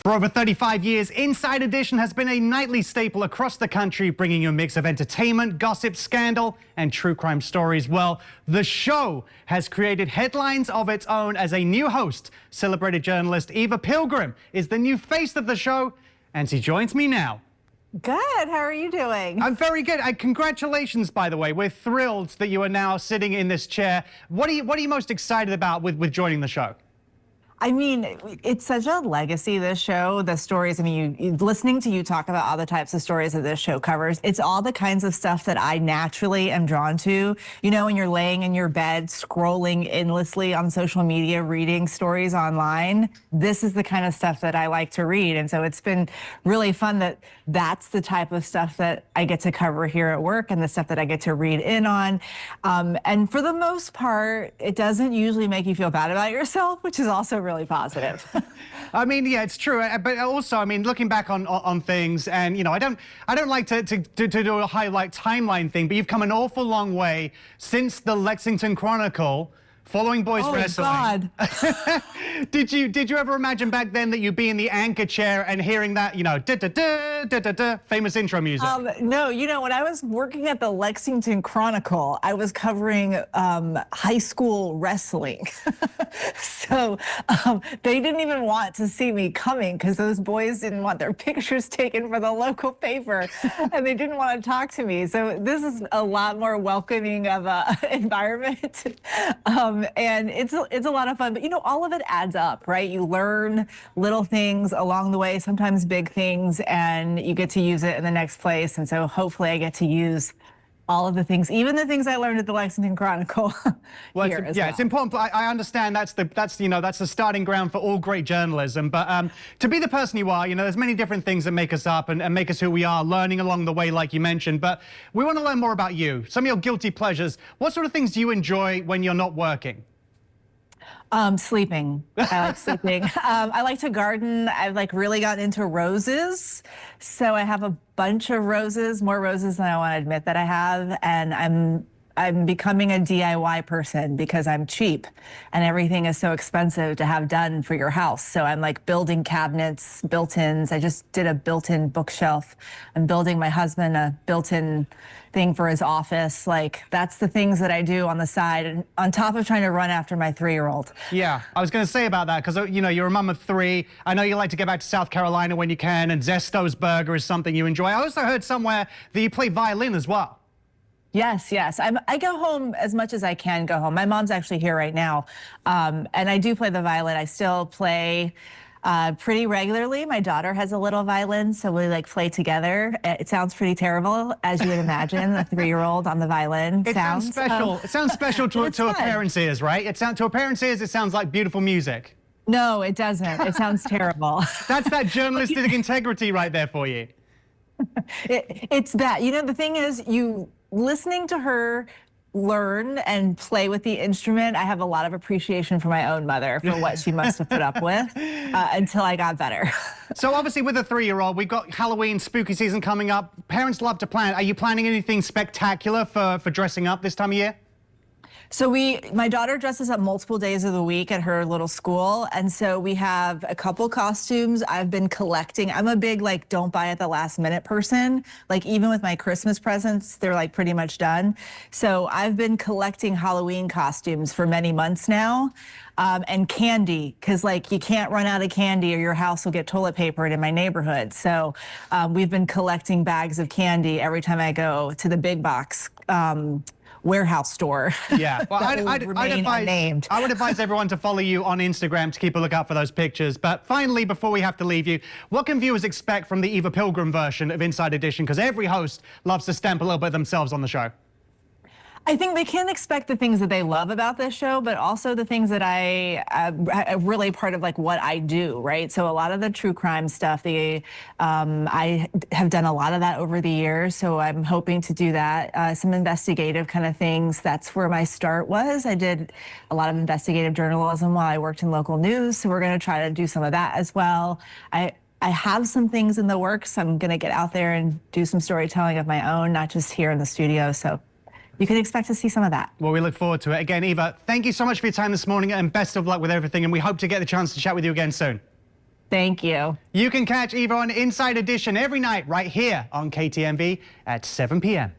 For over 35 years, Inside Edition has been a nightly staple across the country, bringing you a mix of entertainment, gossip, scandal, and true crime stories. Well, the show has created headlines of its own as a new host. Celebrated journalist Eva Pilgrim is the new face of the show, and she joins me now. Good. How are you doing? I'm very good. Congratulations, by the way. We're thrilled that you are now sitting in this chair. What are you most excited about with joining the show? I mean, it's such a legacy, this show, the stories. I mean, listening to you talk about all the types of stories that this show covers, it's all the kinds of stuff that I naturally am drawn to. You know, when you're laying in your bed, scrolling endlessly on social media, reading stories online, this is the kind of stuff that I like to read. And so it's been really fun that that's the type of stuff that I get to cover here at work and the stuff that I get to read in on. And for the most part, it doesn't usually make you feel bad about yourself, which is also really positive. I mean, yeah, it's true. But also, I mean, looking back on things, and you know, I don't like to do a highlight timeline thing, but you've come an awful long way since the Lexington Chronicle, following boys wrestling. God. Did you ever imagine back then that you'd be in the anchor chair and hearing that, you know, famous intro music? No, you know, when I was working at the Lexington Chronicle, I was covering high school wrestling. So they didn't even want to see me coming because those boys didn't want their pictures taken for the local paper, and they didn't want to talk to me. So this is a lot more welcoming of a environment. And it's a lot of fun, but you know, all of it adds up, right? You learn little things along the way, sometimes big things, and you get to use it in the next place. And so hopefully I get to use all of the things, even the things I learned at the Lexington Chronicle. Well, it's important. I understand that's the starting ground for all great journalism. But to be the person you are, you know, there's many different things that make us up and make us who we are, learning along the way, like you mentioned. But we want to learn more about you, some of your guilty pleasures. What sort of things do you enjoy when you're not working? Sleeping. I like sleeping. I like to garden. I've really gotten into roses. So I have a bunch of roses, more roses than I want to admit that I have. And I'm becoming a DIY person because I'm cheap and everything is so expensive to have done for your house. So I'm like building cabinets, built-ins. I just did a built-in bookshelf. I'm building my husband a built-in thing for his office. Like, that's the things that I do on the side, and on top of trying to run after my 3-year-old. Yeah, I was going to say about that because, you know, you're a mum of 3. I know you like to get back to South Carolina when you can, and Zesto's Burger is something you enjoy. I also heard somewhere that you play violin as well. Yes. I go home as much as I can go home. My mom's actually here right now, and I do play the violin. I still play pretty regularly. My daughter has a little violin, so we play together. It sounds pretty terrible, as you would imagine. A 3-year-old on the violin sounds special. It sounds special to a parent's ears, right? To a parent's ears, it sounds like beautiful music. No, it doesn't. It sounds terrible. That's that journalistic integrity right there for you. It's that. You know, the thing is, listening to her learn and play with the instrument, I have a lot of appreciation for my own mother for what she must have put up with until I got better. So obviously with a 3-year-old, we've got Halloween, spooky season coming up. Parents love to plan. Are you planning anything spectacular for dressing up this time of year? So my daughter dresses up multiple days of the week at her little school. And so we have a couple costumes I've been collecting. I'm a big, don't buy at the last minute person. Even with my Christmas presents, they're pretty much done. So I've been collecting Halloween costumes for many months now. And candy, because you can't run out of candy or your house will get toilet papered in my neighborhood. So we've been collecting bags of candy every time I go to the big box warehouse store. Yeah, well, I would advise everyone to follow you on Instagram to keep a lookout for those pictures. But finally, before we have to leave you, what can viewers expect from the Eva Pilgrim version of Inside Edition? Because every host loves to stamp a little bit themselves on the show. I think they can expect the things that they love about this show, but also the things that I really part of what I do, right? So a lot of the true crime stuff, I have done a lot of that over the years, so I'm hoping to do that. Some investigative kind of things, that's where my start was. I did a lot of investigative journalism while I worked in local news, so we're gonna try to do some of that as well. I have some things in the works. I'm gonna get out there and do some storytelling of my own, not just here in the studio, so you can expect to see some of that. Well, we look forward to it. Again, Eva, thank you so much for your time this morning and best of luck with everything. And we hope to get the chance to chat with you again soon. Thank you. You can catch Eva on Inside Edition every night right here on KTMV at 7 p.m.